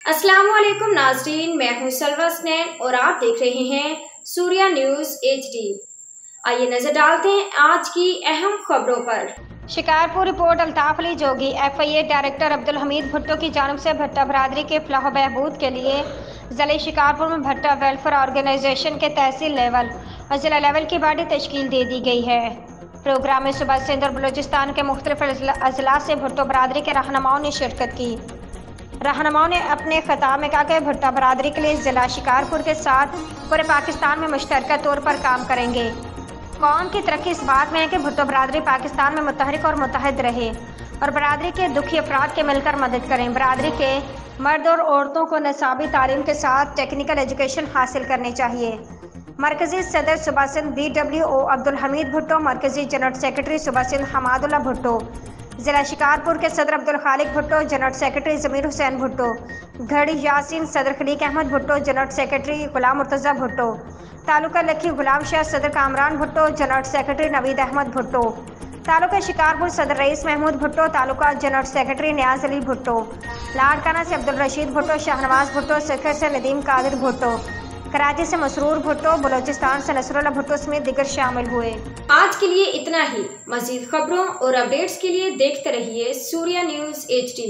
अस्सलाम वालेकुम नाज़रीन, मैं हूं सलवा स्नैन और आप देख रहे हैं सूर्या न्यूज़ HD। आइए नजर डालते हैं आज की अहम खबरों पर। शिकारपुर रिपोर्ट अल्ताफ अली जोगी FIA डायरेक्टर अब्दुल हमीद भुट्टो की जानिब से भट्टा बरादरी के फलाह बहबूद के लिए ज़िले शिकारपुर में भट्टा वेलफेयर ऑर्गेनाइजेशन के तहसील लेवल और ज़िला लेवल की बॉडी तश्कील दे दी गई है। प्रोग्राम में सूबा सिंध और बलूचिस्तान के मुख्तलिफ अजला से भुट्टो बरादरी के रहनुमाओं ने शिरकत की। रहनुमाओं ने अपने खिताब में कहा कि भट्टा बरादरी के लिए ज़िला शिकारपुर के साथ पूरे पाकिस्तान में मुश्तरका तौर पर काम करेंगे। कौम की तरक्की इस बात में है कि भुट्टो बरादरी पाकिस्तान में मुतहरिक और मुतहद रहे और बरादरी के दुखी अफराद के मिलकर मदद करें। बरादरी के मर्द और औरतों को निसाबी तालीम के साथ टेक्निकल एजुकेशन हासिल करनी चाहिए। मरकज़ी सदर सूबा सिंध BWO अब्दुल हमीद भुट्टो, मरकज़ी जनरल सेक्रेटरी सूबा सिंध हमादुल्ला भुट्टो, ज़िला शिकारपुर के सदर अब्दुल खालिक भुट्टो, जनरल सेक्रेटरी ज़मीर हुसैन भुट्टो, घड़ी यासीन सदर खलीक अहमद भुट्टो, जनरल सेक्रेटरी गुलाम मुर्तज़ा भुट्टो, तालुका लखी गुलाम शाह सदर कामरान भुट्टो, जनरल सेक्रेटरी नवीद अहमद भुट्टो, तालुका शिकारपुर सदर rice Mahmood Bhutto, taluka general secretary नियाज अली भुट्टो, लाड़काना से अब्दुल रशीद भुट्टो, शाहनवाज भुट्टो, सिखर से नदीम कादिर भुट्टो, कराची से मसरूर भुट्टो, बलोचिस्तान से नसरुल्लाह भुट्टो समेत दिगर शामिल हुए। आज के लिए इतना ही। मजीद खबरों और अपडेट्स के लिए देखते रहिए सूर्या न्यूज़ HD।